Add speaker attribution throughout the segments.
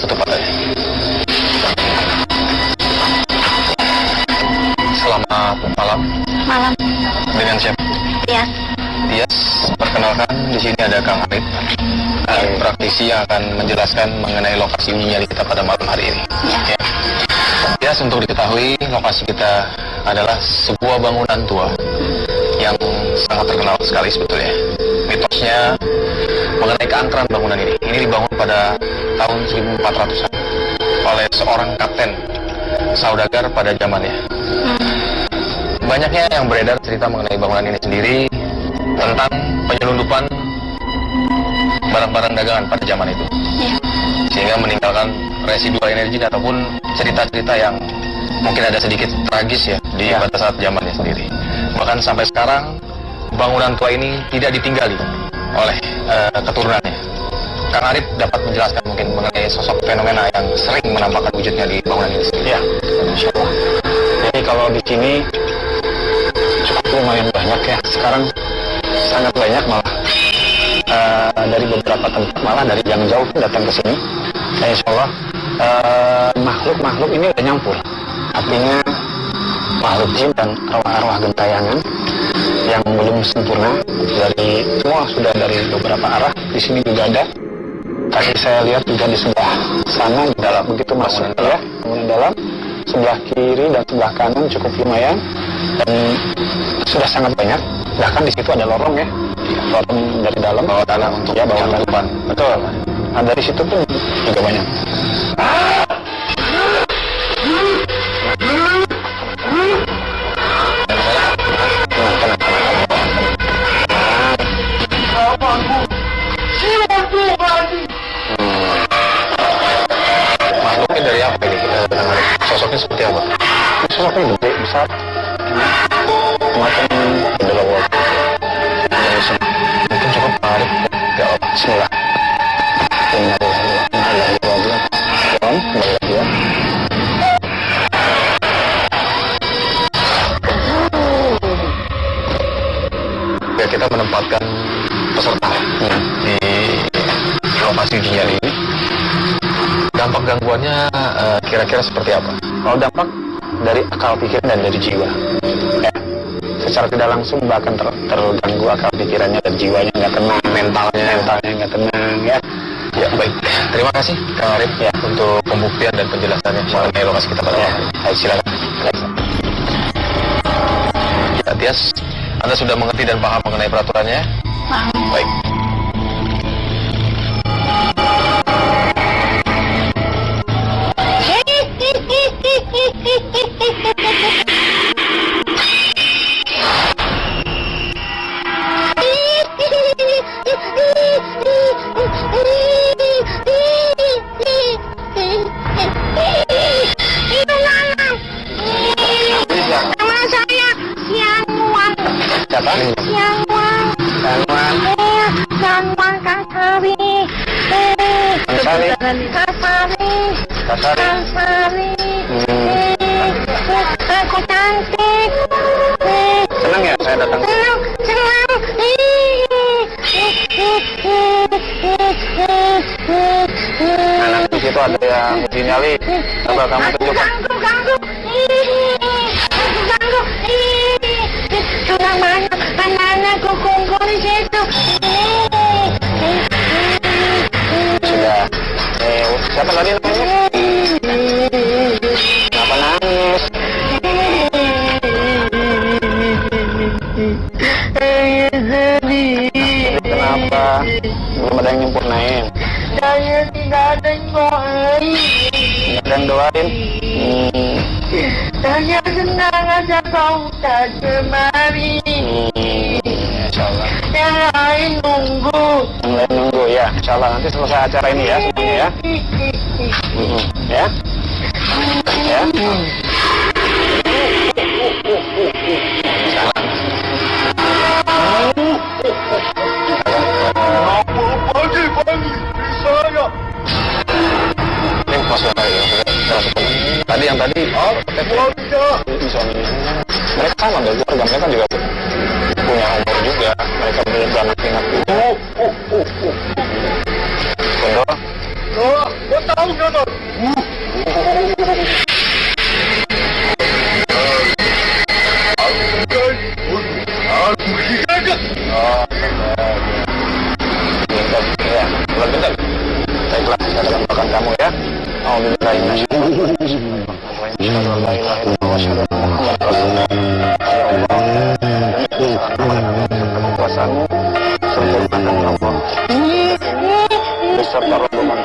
Speaker 1: tutup matanya. Selamat malam.
Speaker 2: Malam.
Speaker 1: Dengan siapa?
Speaker 2: Tias.
Speaker 1: Tias, perkenalkan di sini ada Kang Arif, praktisi yang akan menjelaskan mengenai lokasi uji nyali kita pada malam hari ini.
Speaker 2: Ya.
Speaker 1: Tias, untuk diketahui lokasi kita adalah sebuah bangunan tua yang sangat terkenal sekali sebetulnya. Mitosnya mengenai keangkeran bangunan ini. Ini dibangun pada tahun 1400-an oleh seorang kapten saudagar pada zamannya. Banyaknya yang beredar cerita mengenai bangunan ini sendiri tentang penyelundupan barang-barang dagangan pada zaman itu, sehingga meninggalkan residual energi ataupun cerita-cerita yang mungkin ada sedikit tragis ya di pada saat zamannya sendiri. Bahkan sampai sekarang bangunan tua ini tidak ditinggali oleh keturunannya. Kang Arif dapat menjelaskan mungkin mengenai sosok fenomena yang sering menampakkan wujudnya di bangunan ini sendiri.
Speaker 3: Ya, insya Allah. Jadi kalau di sini cukup lumayan banyak ya. Sekarang sangat banyak malah dari beberapa tempat, malah dari yang jauh pun datang ke sini. Dan insya Allah makhluk-makhluk ini udah nyampur. Artinya makhluk jin dan arwah-arwah gentayangan yang belum sempurna dari semua sudah dari beberapa arah. Di sini juga ada. Tadi saya lihat juga di sebelah sana di dalam begitu masuk ya, kemudian dalam sebelah kiri dan sebelah kanan cukup lumayan dan sudah sangat banyak. Bahkan di situ ada lorong ya, lorong dari dalam
Speaker 1: Bawah tanah untuk
Speaker 3: ya bawah
Speaker 1: penyelundupan.
Speaker 3: Betul. Nah dari situ pun juga banyak.
Speaker 1: Makhluknya dari apa ini? Sosoknya seperti apa?
Speaker 3: Sosoknya gede, besar, macam delawar.
Speaker 1: Mungkin cukup menarik. Gak apa.
Speaker 3: Bismillah.
Speaker 1: Ya, kita menempatkan peserta di lokasi uji nyali ini. Dampak gangguannya kira-kira seperti apa?
Speaker 3: Kalau dampak dari akal pikiran dan dari jiwa, ya, secara tidak langsung bahkan terganggu akal pikirannya dan jiwanya nggak tenang, mentalnya nggak tenang, ya.
Speaker 1: Ya, baik. Terima kasih Kang Arif ya untuk pembuktian dan penjelasannya mengenai lokasi kita pada malam hari ini. Baik, silakan. Ya, Tias, Anda sudah mengerti dan paham mengenai peraturannya? Baik.
Speaker 2: Nama saya Sianwang.
Speaker 3: Siapa?
Speaker 2: Sianwang. Sianwang Kasari.
Speaker 3: Kasari.
Speaker 2: Kasari. Aku cantik.
Speaker 3: Senang ya saya datang.
Speaker 2: Senang.
Speaker 3: Nah, di situ ada yang uji nyali. Coba kamu tunjukkan.
Speaker 2: Ganggu. Sudah banyak anak-anakku kumpul di situ.
Speaker 3: Sudah. Siapa tadi namanya? Kenapa nangis? Kenapa? Belum ada yang nyempurnain.
Speaker 2: Saya tidak ada yang doain.
Speaker 3: Nggak ada yang doain.
Speaker 2: Saya senang aja kau tak kemari.
Speaker 3: Insya Allah.
Speaker 2: Yang lain nunggu.
Speaker 3: Yang lain nunggu ya. Insya Allah nanti selesai acara ini ya semuanya ya. Ya. Ya.
Speaker 1: Ini maksudnya tadi yang tadi
Speaker 3: mereka sama keluarga mereka juga punya umur juga, mereka beranak pinak juga. Kondo,
Speaker 2: Gue tahu
Speaker 3: kehidupan kamu ya. Kekuasaanmu sempurnakan Allah beserta rombongan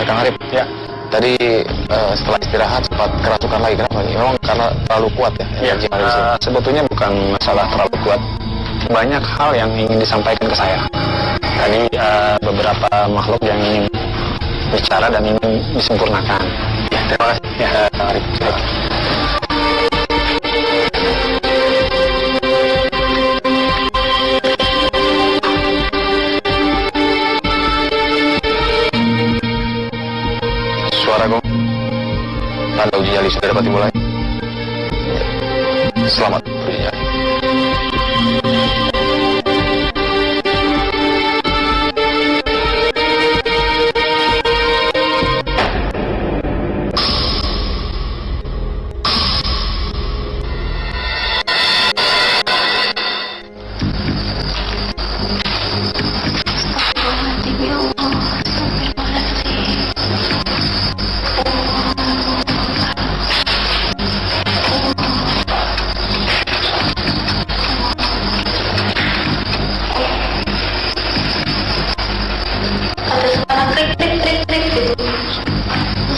Speaker 1: Kang Arif, ya. Tadi setelah istirahat sempat kerasukan lagi, kenapa nih? Memang karena terlalu kuat ya? Energi yang ada di sini?
Speaker 3: Sebetulnya bukan masalah terlalu kuat. Banyak hal yang ingin disampaikan ke saya. Tadi beberapa makhluk yang ingin bicara dan ingin disempurnakan.
Speaker 1: Ya, terima kasih. Ya, Kang Arif. Baik. Suara gong. Tanda uji nyali sudah dapat dimulai. Selamat uji nyali.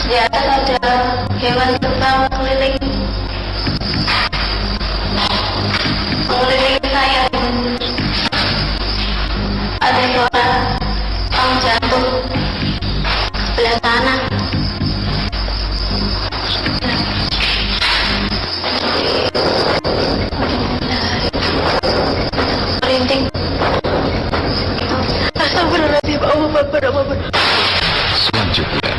Speaker 2: Di atas ada hewan terbang mengelilingi saya. Ada suara tong jatuh sebelah sana. Merinding. Astagfirullahaladzim, Allah.
Speaker 4: Selanjutnya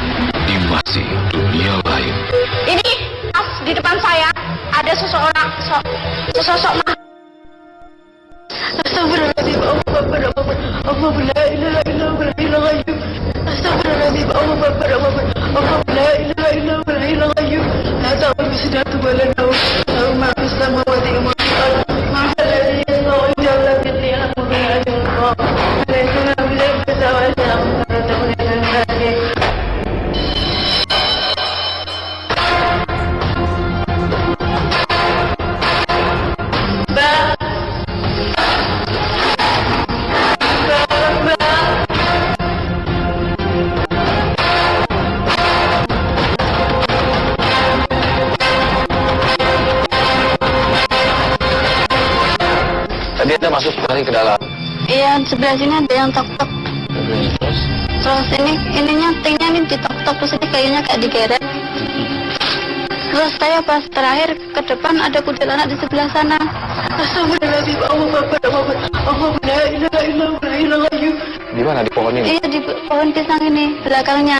Speaker 4: di masih dunia lain.
Speaker 2: Ini di depan saya ada seseorang sesosok mah. Astagfirullahaladzim, Allah la ilaha illa huwal hayyul qayyum. Astagfirullahaladzim, Allah la ilaha illa huwal hayyul qayyum. La ta'khudhuhu sinatun wa la nawm. Lahu ma fis samawati wa ma fil ardi. Man dhal ladzi yashfa'u illa bi'idhnihi wa la yushriku bihi shay'an.
Speaker 1: Tadi ada masuk lari ke dalam.
Speaker 2: Iya, sebelah sini ada yang tok-tok. Terus ininya tingnya ini ditok-tok, terus ini kayunya kayak digeret. Terus saya pas terakhir ke depan ada kuntilanak di sebelah sana. Astagfirullahaladzim, Allah la ilaha illa huwal hayyul qayyum.
Speaker 1: Di mana? Di pohon ini?
Speaker 2: Iya, di pohon pisang ini, belakangnya.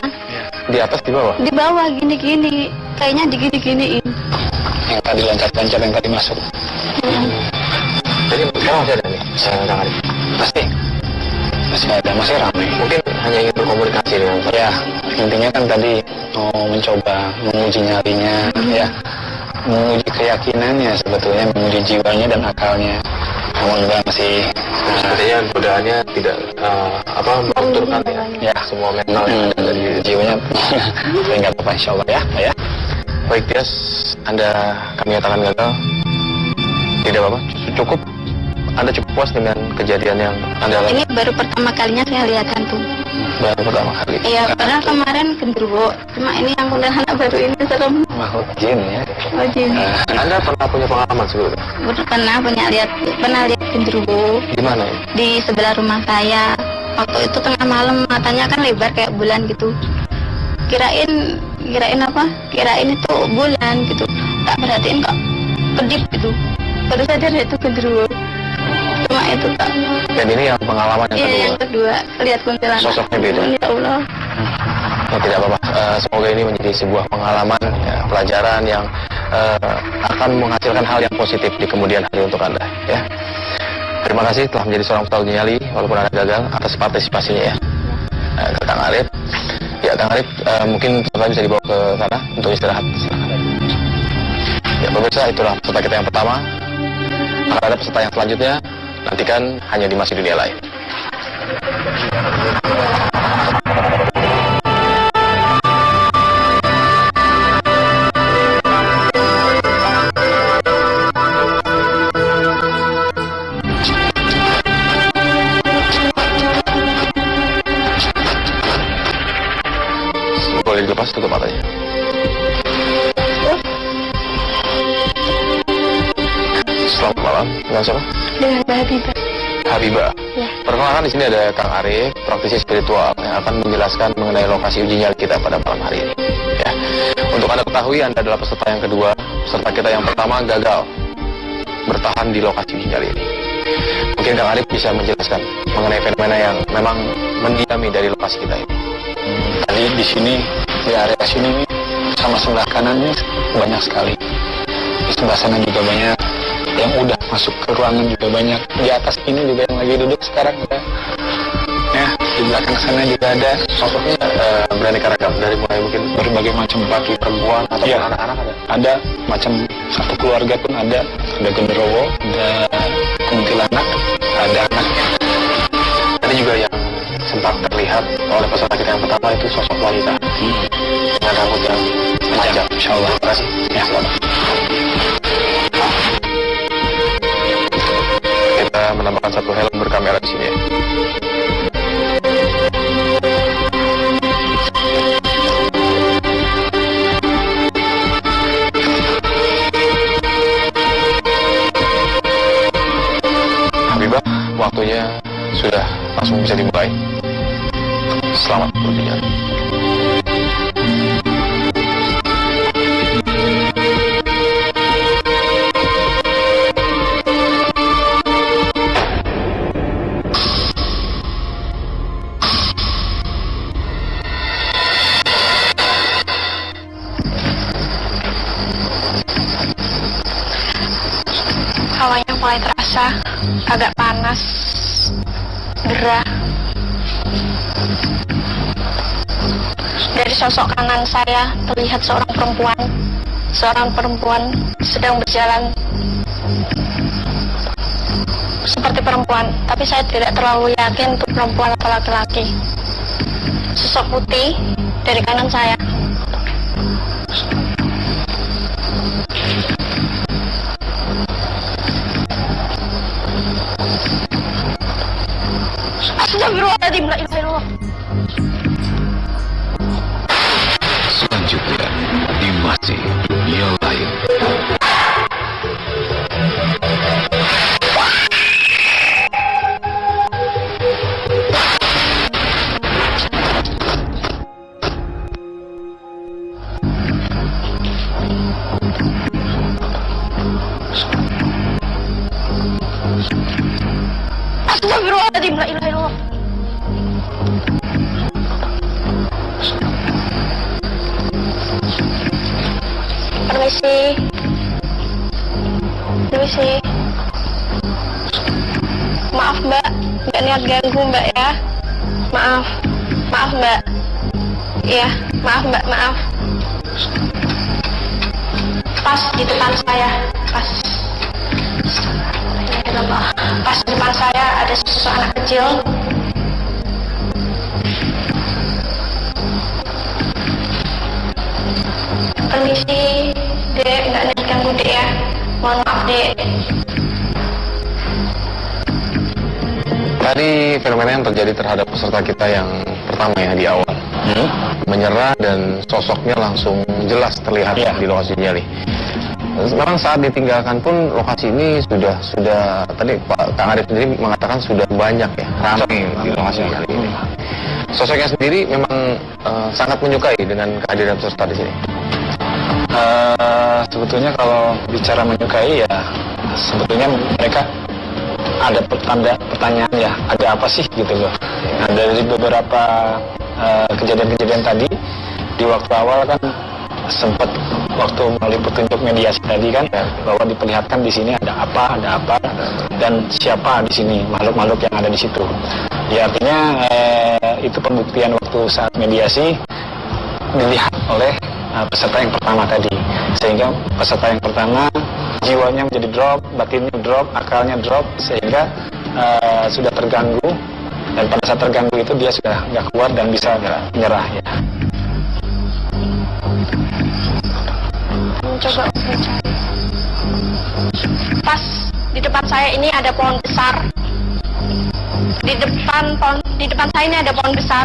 Speaker 1: Di atas, di bawah?
Speaker 2: Di bawah gini-gini, kayaknya digini-giniin.
Speaker 3: Yang tadi loncat-loncat yang tadi masuk.
Speaker 1: Jadi sekarang masih ada nih, Kang Arif?
Speaker 3: Pasti masih ada, masih ramai.
Speaker 1: Mungkin hanya ingin berkomunikasi dengan Pak.
Speaker 3: Ya, intinya kan tadi mau mencoba menguji nyalinya, ya, menguji keyakinannya sebetulnya, menguji jiwanya dan akalnya. Namun juga masih
Speaker 1: Sepertinya godaannya tidak menentukan ya semua mental yang ada di
Speaker 3: jiwanya. Tapi nggak apa-apa, insya Allah ya, Pak ya.
Speaker 1: Baik, Tias, Anda kami nyatakan gagal. Tidak apa-apa, cukup. Anda cukup puas dengan kejadian yang Anda alami?
Speaker 2: Ini baru pertama kalinya saya lihat hantu.
Speaker 1: Baru pertama kali.
Speaker 2: Iya, padahal kemarin genderuwo. Cuma ini yang kuntilanak baru ini serem.
Speaker 3: Makhluk jin ya.
Speaker 2: Oh, jin.
Speaker 1: Anda pernah punya pengalaman sebelumnya?
Speaker 2: Pernah lihat genderuwo
Speaker 1: Di mana ya?
Speaker 2: di sebelah rumah saya. Waktu itu tengah malam, matanya kan lebar kayak bulan gitu. Kirain itu bulan gitu. Tak perhatiin kok kedip gitu. Baru sadar itu genderuwo. Cuma itu tak.
Speaker 1: Dan ini yang pengalaman yang
Speaker 2: Iya,
Speaker 1: kedua.
Speaker 2: yang kedua lihat kuntilanak.
Speaker 1: Sosoknya beda.
Speaker 2: Ya Allah.
Speaker 1: Ya, tidak apa-apa. Semoga ini menjadi sebuah pengalaman, ya, pelajaran yang akan menghasilkan hal yang positif di kemudian hari untuk Anda. Ya. Terima kasih telah menjadi seorang pesulap nyali, walaupun Anda gagal atas partisipasinya ya. ke Kang Arif. Ya, Kang Arif, mungkin peserta bisa dibawa ke sana untuk istirahat. Silakan. Ya, pemirsa, itulah peserta kita yang pertama. Akan ada peserta yang selanjutnya, nantikan hanya di Masih Dunia Lain. Boleh dilepas, tutup matanya. Selamat malam, dengan siapa?
Speaker 2: Dengan Mbak Habibah.
Speaker 1: Habibah.
Speaker 2: Ya.
Speaker 1: Perkenalkan, di sini ada Kang Arif, praktisi spiritual yang akan menjelaskan mengenai lokasi uji nyali kita pada malam hari ini. Ya. Untuk Anda ketahui, Anda adalah peserta yang kedua. Peserta kita yang pertama gagal bertahan di lokasi uji nyali ini. Mungkin Kang Arif bisa menjelaskan mengenai fenomena yang memang mendiami dari lokasi kita ini.
Speaker 3: Tadi di sini, di area sini sama sebelah kanan ini banyak sekali. Di sebelah sana juga banyak. Yang udah masuk ke ruangan juga banyak. Di atas ini juga yang lagi duduk sekarang ada. Ya, di belakang sana juga ada.
Speaker 1: Sosoknya beraneka ragam, dari mulai mungkin
Speaker 3: Berbagai macam
Speaker 1: laki perempuan atau
Speaker 3: Iya.
Speaker 1: anak-anak ada.
Speaker 3: Ada macam satu keluarga pun ada genderuwo, ada kuntilanak, ada anaknya.
Speaker 1: Tadi juga yang sempat terlihat oleh peserta kita yang pertama itu sosok wanita dengan rambut yang panjang.
Speaker 3: Insya Allah.
Speaker 1: Terima kasih.
Speaker 3: Ya, selamat.
Speaker 1: Kita menambahkan satu helm berkamera di sini ya. Habibah, waktunya sudah langsung bisa dimulai. Selamat berbicara.
Speaker 2: Hawanya mulai terasa agak panas, gerah. Dari sosok kanan saya terlihat seorang perempuan sedang berjalan seperti perempuan, tapi saya tidak terlalu yakin itu perempuan atau laki-laki. Sosok putih dari kanan saya. Astagfirullahaladzim, la ilaha illallah.
Speaker 4: Selanjutnya di Masih Dunia Lain.
Speaker 2: Astagfirullahaladzim, la ilaha illallah. Permisi. Maaf Mbak, nggak niat ganggu Mbak ya. Maaf Mbak. Iya, maaf Mbak, maaf. Pas di depan saya, pas di depan saya ada sosok anak kecil. Permisi, Dek, nggak niat ganggu Dek ya. Mohon maaf Dek.
Speaker 1: Tadi fenomena yang terjadi terhadap peserta kita yang pertama ya di awal, menyerah dan sosoknya langsung jelas terlihat di lokasi nyali. Memang saat ditinggalkan pun lokasi ini sudah tadi Pak Kang Arif sendiri mengatakan sudah banyak ya ramai di lokasi nyali ini. Sosoknya sendiri memang sangat menyukai dengan kehadiran peserta di sini.
Speaker 3: Sebetulnya kalau bicara menyukai ya sebetulnya mereka ada pertanyaan ya, ada apa sih gitu loh. Nah, dari beberapa kejadian-kejadian tadi di waktu awal kan sempat waktu melalui petunjuk mediasi tadi kan, bahwa diperlihatkan di sini ada apa, dan siapa di sini, makhluk-makhluk yang ada di situ. Ya artinya itu pembuktian waktu saat mediasi dilihat oleh peserta yang pertama tadi, sehingga peserta yang pertama jiwanya menjadi drop, batinnya drop, akalnya drop, sehingga sudah terganggu, dan pada saat terganggu itu dia sudah nggak kuat dan bisa menyerah ya.
Speaker 5: Mencoba mencari. Pas di depan saya ini ada pohon besar. Di depan saya ini ada pohon besar.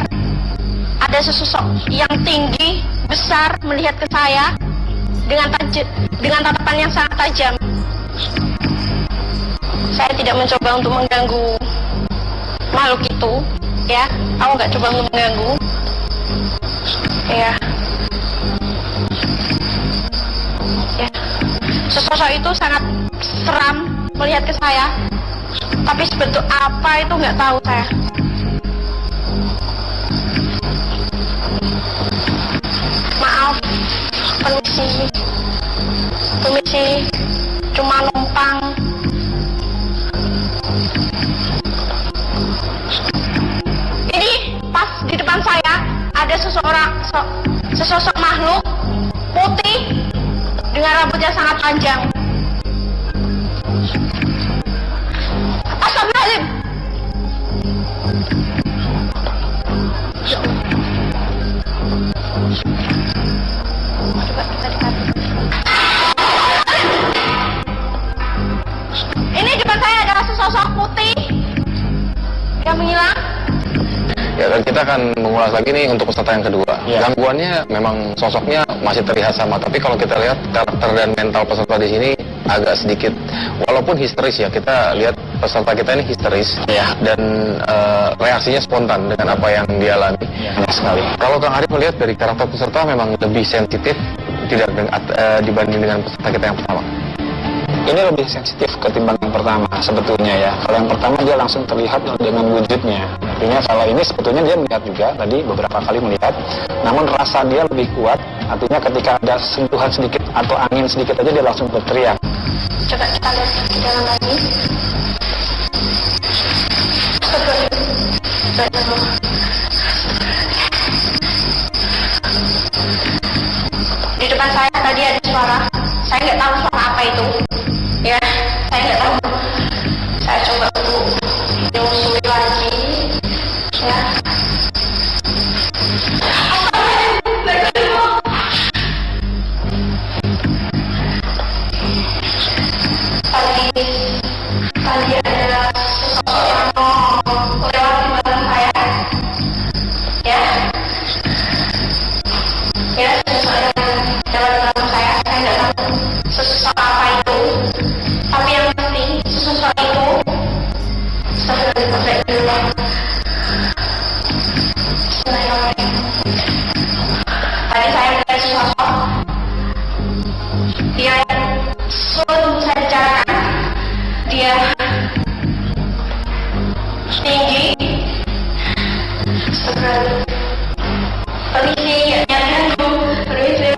Speaker 5: Ada sesosok yang tinggi, besar melihat ke saya dengan tatapan yang sangat tajam. Saya tidak mencoba untuk mengganggu makhluk itu, ya. Aku nggak coba untuk mengganggu, ya. Ya. Sesosok itu sangat seram melihat ke saya, tapi sebentuk apa itu nggak tahu saya. Maaf, permisi, cuma numpang. Ini pas di depan saya ada sesosok makhluk putih dengan rambutnya sangat panjang. Astagfirullahaladzim. Coba kita lihat. Ini depan saya adalah sesosok putih yang menghilang.
Speaker 1: Ya, dan kita akan mengulas lagi nih untuk peserta yang kedua.
Speaker 3: Ya.
Speaker 1: Gangguannya memang sosoknya masih terlihat sama, tapi kalau kita lihat karakter dan mental peserta di sini agak sedikit, walaupun histeris ya, kita lihat peserta kita ini histeris
Speaker 3: Ya.
Speaker 1: dan reaksinya spontan dengan apa yang dialami.
Speaker 3: Ya, benar sekali.
Speaker 1: Kalau Kang Arif melihat dari karakter peserta memang lebih sensitif tidak dibanding dengan peserta kita yang pertama.
Speaker 3: Ini lebih sensitif ketimbang yang pertama sebetulnya ya. Kalau yang pertama dia langsung terlihat dengan wujudnya. Artinya kalau ini sebetulnya dia melihat juga tadi beberapa kali melihat, namun rasa dia lebih kuat. Artinya ketika ada sentuhan sedikit atau angin sedikit aja dia langsung berteriak.
Speaker 5: Coba kita lihat di dalam lagi. Di depan saya tadi ada suara. Saya nggak tahu suara apa itu. Ya, saya nggak tahu. Saya coba untuk menyusuri lagi. Ya. Tadi ada sosok yang mau lewat di belakang saya. Ya. Ya, sosok yang lewat di belakang saya nggak tahu sosok apa itu. Tapi yang penting sosok itu sudah dipakai dulu. Tadi saya melihat sosok dia sebelum saya bicarakan, dia tinggi, permisi, nggak lihat aku, permisi,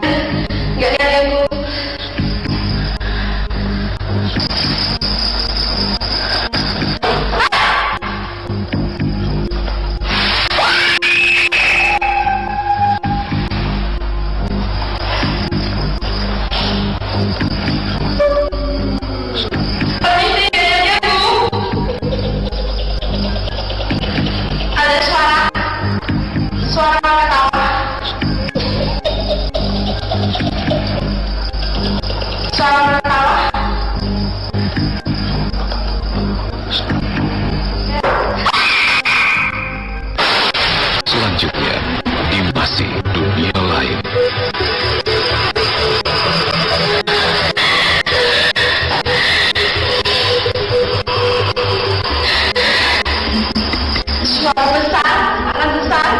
Speaker 5: nggak lihat aku. Ada suara ketawa. Suara ketawa.
Speaker 4: Selanjutnya, di Masih Dunia Lain.
Speaker 5: Suara besar, anak besar.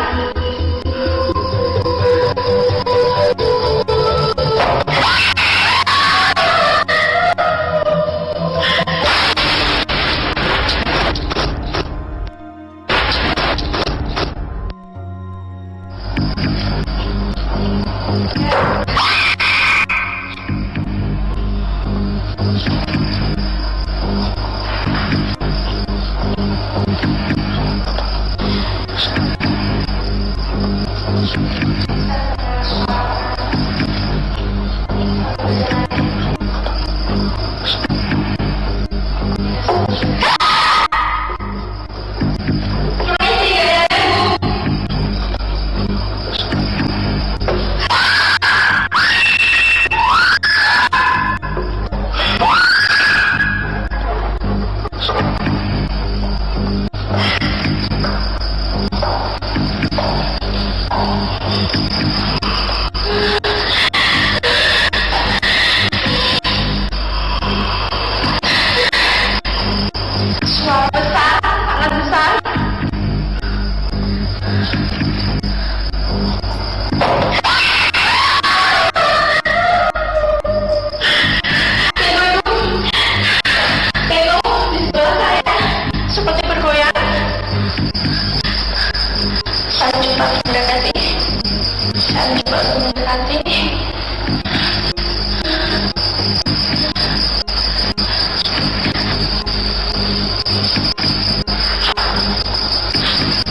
Speaker 5: coba mendekati.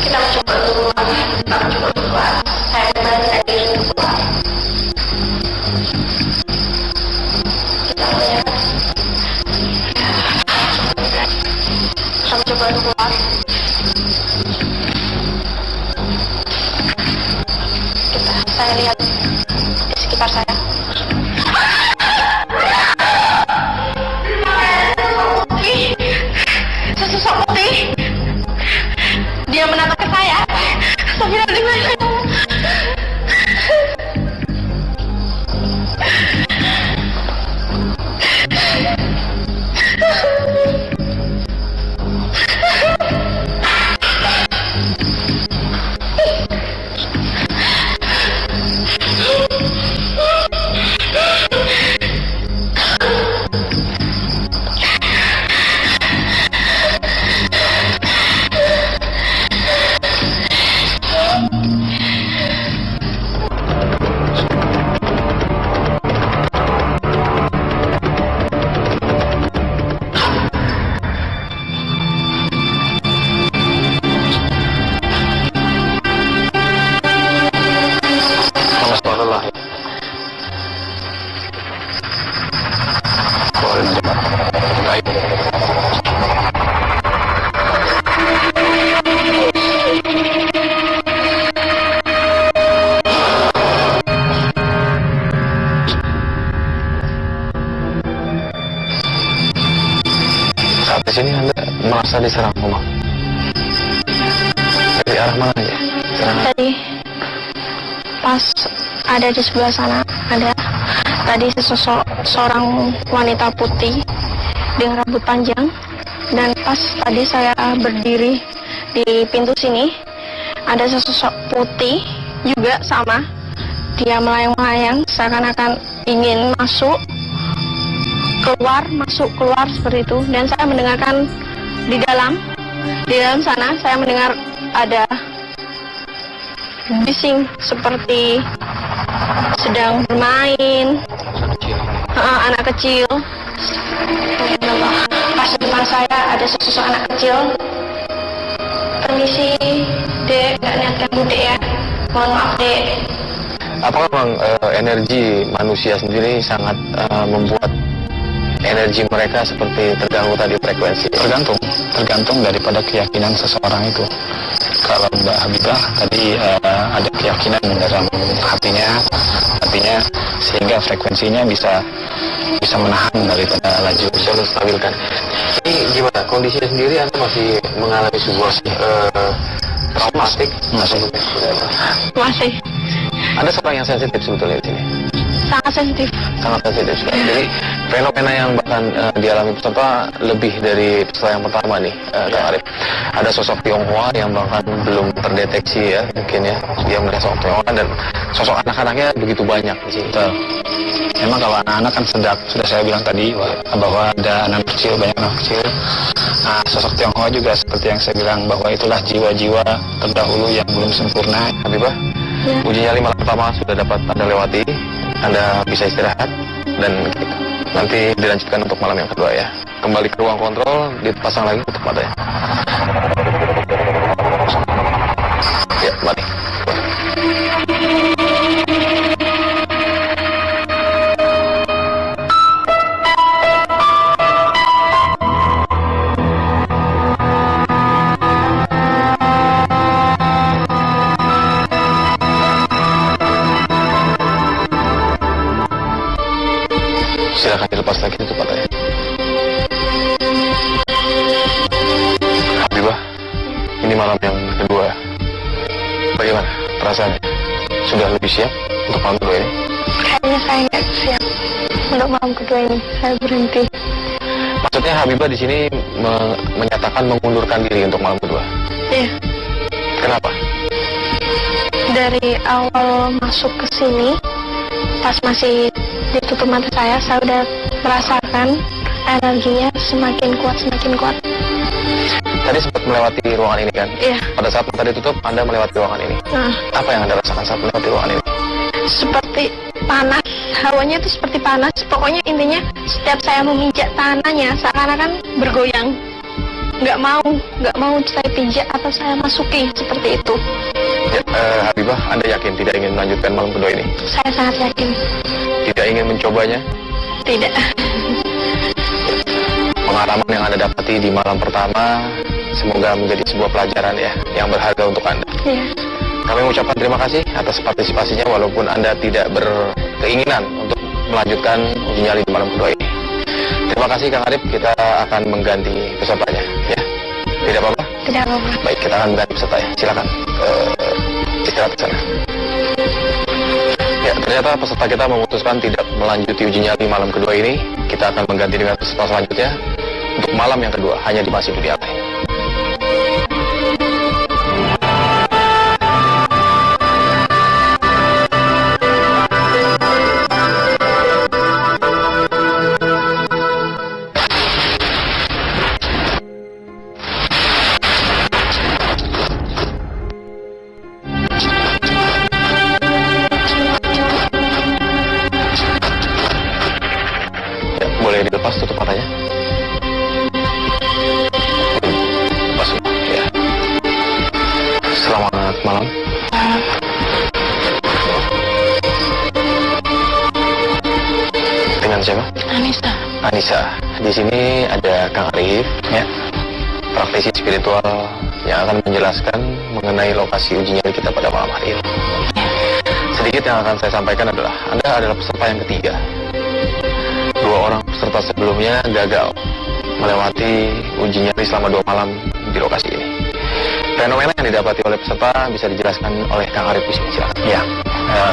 Speaker 5: Kita coba keluar. Kita coba keluar. Saya berani diri keluar. Kita lihat. Kita coba keluar. Saya lihat di sekitar saya. Sesosok putih. Dia menatap ke saya. Sambil dengan
Speaker 1: Saat di sini Anda merasa diserang, Mama? Dari arah mana aja? Serangan?
Speaker 5: tadi pas ada di sebelah sana ada tadi seorang wanita putih dengan rambut panjang, dan pas tadi saya berdiri di pintu sini ada sesosok putih juga sama, dia melayang-layang seakan-akan ingin masuk keluar seperti itu. Dan saya mendengarkan di dalam sana saya mendengar ada bising seperti sedang bermain anak kecil. Pas di depan saya ada sesosok anak kecil. Permisi Dek, gak niat ganggu Dek ya, mohon maaf Dek.
Speaker 1: Apakah memang energi manusia sendiri sangat membuat energi mereka seperti terganggu tadi frekuensi?
Speaker 3: Tergantung daripada keyakinan seseorang itu. Kalau Mbak Habibah tadi ada keyakinan dalam hatinya sehingga frekuensinya bisa menahan daripada laju,
Speaker 1: Bisa menstabilkan. Ini gimana? Kondisinya sendiri Anda masih mengalami sebuah traumatik?
Speaker 5: Masih
Speaker 1: Anda seorang yang sensitif sebetulnya di sini?
Speaker 5: sangat sensitif.
Speaker 1: Sangat sensitif sekali. Jadi fenomena yang bahkan dialami peserta lebih dari peserta yang pertama nih, Kang Arif. Ada sosok Tionghoa yang bahkan belum terdeteksi ya, mungkin ya. Dia melihat sosok Tionghoa dan sosok anak-anaknya begitu banyak di sini.
Speaker 3: Betul. Memang kalau anak-anak kan sedap, sudah saya bilang tadi bahwa ada anak kecil, banyak anak kecil. Nah, sosok Tionghoa juga seperti yang saya bilang bahwa itulah jiwa-jiwa terdahulu yang belum sempurna.
Speaker 1: Habibah,
Speaker 5: Ya.
Speaker 1: uji nyali malam pertama sudah dapat Anda lewati. Anda bisa istirahat dan nanti dilanjutkan untuk malam yang kedua ya. Kembali ke ruang kontrol, dipasang lagi tutup matanya. Ya, mari. Silakan dilepas lagi tutup matanya. Habibah, ini malam yang kedua. Bagaimana perasaannya? Sudah lebih siap untuk malam kedua ini?
Speaker 5: Kayaknya saya nggak siap untuk malam kedua ini. Saya berhenti.
Speaker 1: Maksudnya Habibah di sini menyatakan mengundurkan diri untuk malam kedua.
Speaker 5: Iya.
Speaker 1: Kenapa?
Speaker 5: Dari awal masuk ke sini, pas masih ditutup mata saya udah merasakan energinya semakin kuat.
Speaker 1: Tadi sempat melewati ruangan ini kan?
Speaker 5: Iya.
Speaker 1: Pada saat mata ditutup, Anda melewati ruangan ini.
Speaker 5: Nah,
Speaker 1: Apa yang Anda rasakan saat melewati ruangan ini?
Speaker 5: seperti panas, hawanya itu seperti panas. Pokoknya intinya setiap saya memijak tanahnya seakan-akan bergoyang. Nggak mau saya pijak atau saya masuki seperti itu.
Speaker 1: Ya, Habibah, Anda yakin tidak ingin melanjutkan malam kedua ini?
Speaker 5: Saya sangat yakin.
Speaker 1: Tidak ingin mencobanya?
Speaker 5: Tidak.
Speaker 1: Pengalaman yang Anda dapati di malam pertama semoga menjadi sebuah pelajaran ya yang berharga untuk Anda.
Speaker 5: Iya.
Speaker 1: Kami mengucapkan terima kasih atas partisipasinya walaupun Anda tidak berkeinginan untuk melanjutkan uji nyali di malam kedua ini. Terima kasih Kang Arif, kita akan mengganti pesertanya ya. Tidak apa-apa?
Speaker 5: Tidak apa-apa.
Speaker 1: Baik, kita akan mengganti peserta ya. Silakan istirahat sana. Ya, ternyata peserta kita memutuskan tidak melanjuti uji nyali malam kedua ini. Kita akan mengganti dengan peserta selanjutnya untuk malam yang kedua, hanya di Masih Dunia Lain. Boleh dilepas tutup matanya? Lepas ya. Selamat malam. Dengan siapa?
Speaker 5: Anissa.
Speaker 1: Anissa. Di sini ada Kang Arif, ya, praktisi spiritual yang akan menjelaskan mengenai lokasi uji nyali kita pada malam hari ini. Sedikit yang akan saya sampaikan adalah Anda adalah peserta yang ketiga. 2 orang peserta sebelumnya gagal melewati uji nyali selama 2 malam di lokasi ini. Fenomena yang didapati oleh peserta bisa dijelaskan oleh Kang Arif di sini. Silakan.
Speaker 3: Ya,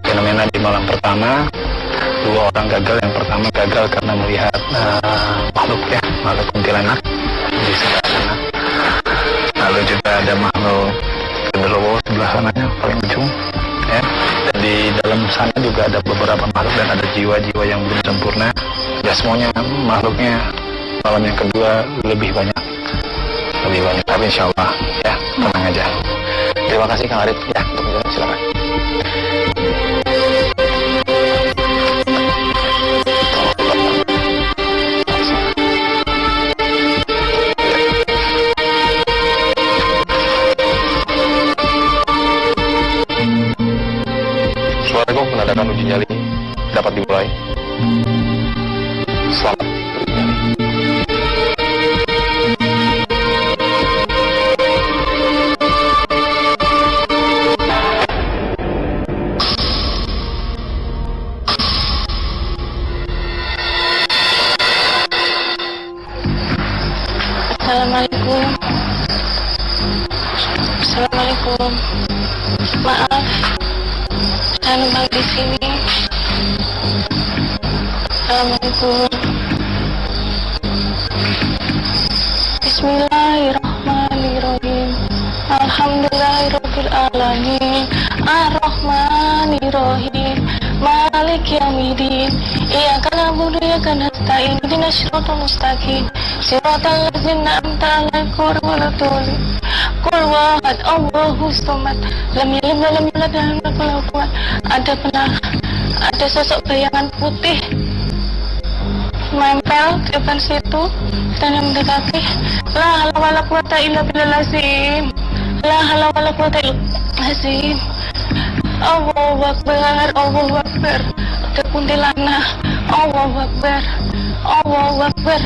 Speaker 3: fenomena di malam pertama 2 orang gagal. Yang pertama gagal karena melihat makhluk kuntilanak di sebelah sana. Lalu juga ada makhluk genderuwo sebelah sananya paling ujung. Ya. Dan di dalam sana juga ada beberapa makhluk dan ada jiwa-jiwa yang belum sempurna. Ya semuanya makhluknya malam yang kedua lebih banyak. Tapi insya Allah ya tenang aja.
Speaker 1: Terima kasih Kang Arif ya untuk menjelaskan. Silakan. Suara gong menandakan uji nyali dapat dimulai. Selamat uji nyali.
Speaker 5: Assalamualaikum. Assalamualaikum. Maaf, saya numpang di sini. Assalamualaikum. Bismillahirrahmanirrahim. Alhamdulillahirabbil alamin. Ar-Rahmanirrahim. Malik yaumiddin. Iyyaka na'budu wa iyyaka nasta'in. Ihdinas siratal mustaqim. Siratal ladzina an'amta 'alaihim ghairil maghdubi 'alaihim. Qul wahad Allahu samad. Lam yalid wa lam yulad wa lam yakul lahu kufuwan ahad. Ada sosok bayangan putih menempel di depan situ dan yang mendekati. La haula wala quwata illa billahil azim. La haula wala quwata illa billahil azim. Allahu Akbar, Allahu Akbar. Ada kuntilanak. Allahu Akbar, Allahu Akbar.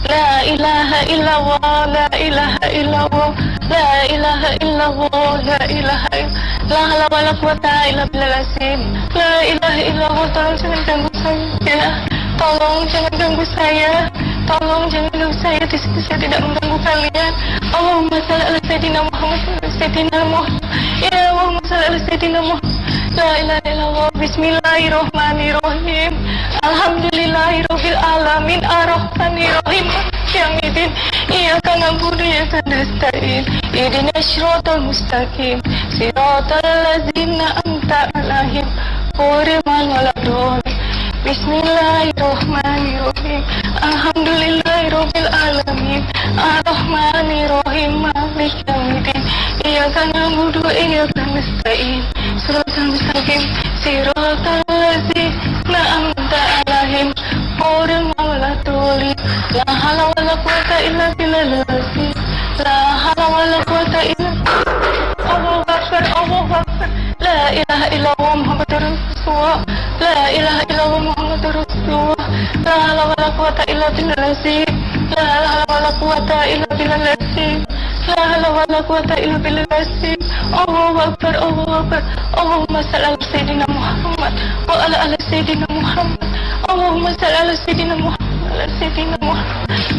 Speaker 5: La ilaha illallah, la ilaha illallah, la ilaha illallah, la ilaha illallah. La haula wala quwata illa billahil azim. La ilaha illallah. Tolong jangan ganggu saya. Tolong jangan ganggu saya. Tolong jangan ganggu saya. Di sini saya tidak mengganggu kalian. Allahumma shalli ala sayyidina Muhammad wa ala sayyidina Muhammad. Ya Allahumma shalli ala sayyidina Muhammad. La ilaha illallah. Bismillahirrahmanirrahim. Alhamdulillahirabbil alamin. Ar-Rahmanirrahim. Yaumiddin. Iyyaka na'budu wa iyyaka nasta'in. Ihdinas siratal mustaqim. Siratal ladzina an'amta 'alaihim ghairil maghdubi 'alaihim. Bismillahirrahmanirrahim. Alhamdulillahirabbil alamin. Ar-Rahmanirrahim. Malik yaumiddin. Iyyaka na'budu wa iyyaka nasta'in.
Speaker 2: siratal mustaqim siratal ladzina an'amta 'alaihim ghairil maghdubi 'alaihim la haula wala quwwata illa billah la haula wala quwwata illa Allahu Akbar Allahu Akbar la ilaha illallah Muhammadur Rasulullah la ilaha illallah Muhammadur Rasulullah la haula wala quwwata illa billah la haula wala quwwata illa billah la haula wala quwwata illa billah Allahu Akbar Allahu Akbar Allahumma shalli ala sayyidina Muhammad wa ala ali sayyidina Muhammad Allahumma shalli ala sayyidina Muhammad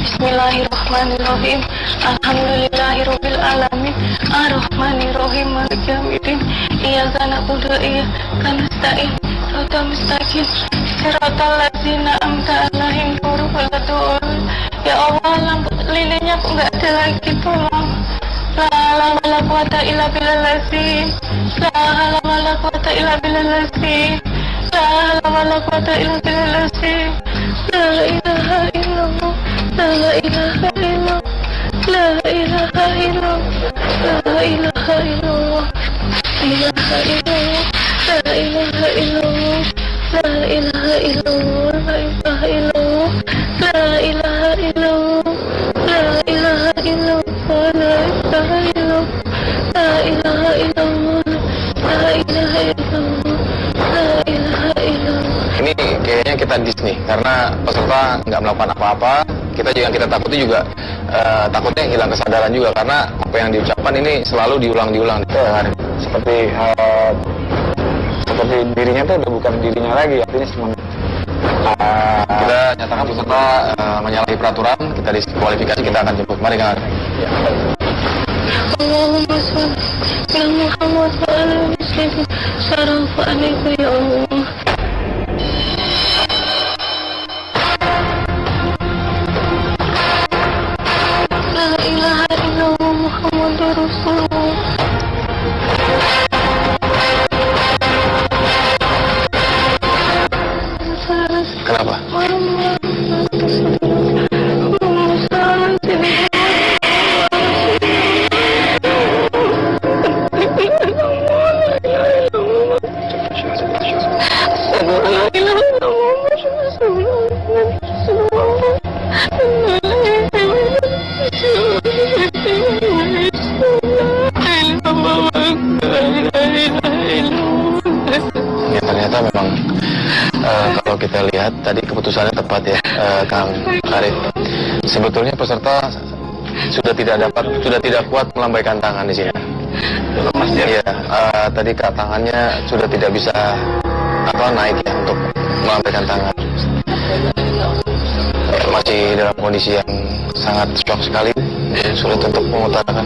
Speaker 2: Bismillahirrahmanirrahim Alhamdulillahirabbil alamin Arrahmanirrahim Maliki yaumiddin Iyyaka na'budu wa iyyaka nasta'in Shiratal mustaqim Shiratal ladzina an'amta 'alaihim ghairil maghdubi 'alaihim. Ya Allah, lampu lilinnya kok enggak ada lagi, tolong. La haula wala quwwata illa billah la haula wala quwwata illa billah la haula wala quwwata illa billah la ilaha illallah la ilaha illallah la ilaha illallah la ilaha illallah ilaha illallah la ilaha illallah la ilaha illallah la ilaha illallah la ilaha illallah la ilaha illallah la ilaha illallah la ilaha illallah la ilaha illallah la ilaha illallah.
Speaker 1: Ini kayaknya kita dis nih, karena peserta nggak melakukan apa-apa. Kita juga, yang kita takuti juga takutnya hilang kesadaran juga, karena apa yang diucapkan ini selalu diulang-diulang.
Speaker 3: Seperti dirinya tuh udah bukan dirinya lagi, artinya semua.
Speaker 1: Kita nyatakan peserta menyalahi peraturan, kita diskualifikasi, kita akan jemput. Mari Kang Arif.
Speaker 3: Ya.
Speaker 2: Allahumma shalli ala Muhammad wa ala ali sayyidina syarafa alaihi ya Allah. La ilaha illallah Muhammadur Rasulullah.
Speaker 1: Kenapa? Ya, ternyata memang kalau kita lihat tadi keputusannya tepat ya, Kang Arif. Sebetulnya peserta sudah tidak kuat melambaikan tangan di sini. Lemas ya. Iya, tadi tangannya sudah tidak bisa naik ya untuk melambaikan tangan. Masih dalam kondisi yang sangat shock sekali, sulit untuk mengutarakan.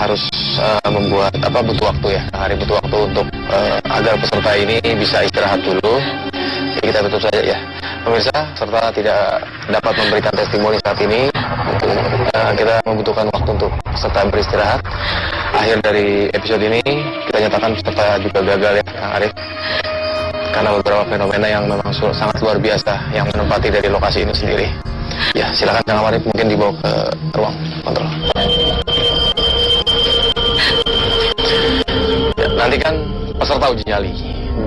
Speaker 1: harus membuat butuh waktu ya, hari butuh waktu untuk agar peserta ini bisa istirahat dulu. Jadi kita tutup saja ya, pemirsa, serta tidak dapat memberikan testimoni saat ini. Kita membutuhkan waktu untuk peserta beristirahat. Akhir dari episode ini kita nyatakan peserta juga gagal ya, Kang Arif, karena beberapa fenomena yang memang sangat luar biasa yang menempati dari lokasi ini sendiri. Ya, silakan Kang Arif, mungkin dibawa ke ruang kontrol. Ya, nantikan peserta uji nyali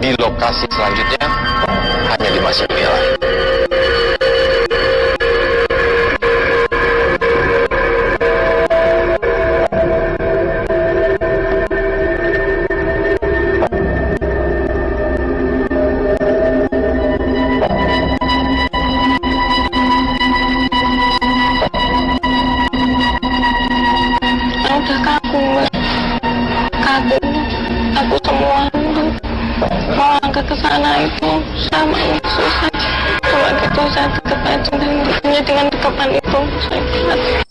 Speaker 1: di lokasi selanjutnya hanya di Masih Dunia Lain.
Speaker 5: Udah kaku, aku semua mau angkat ke sana itu sama susah. Cuma gitu saya tetap aja dengan dekapan itu saya berat.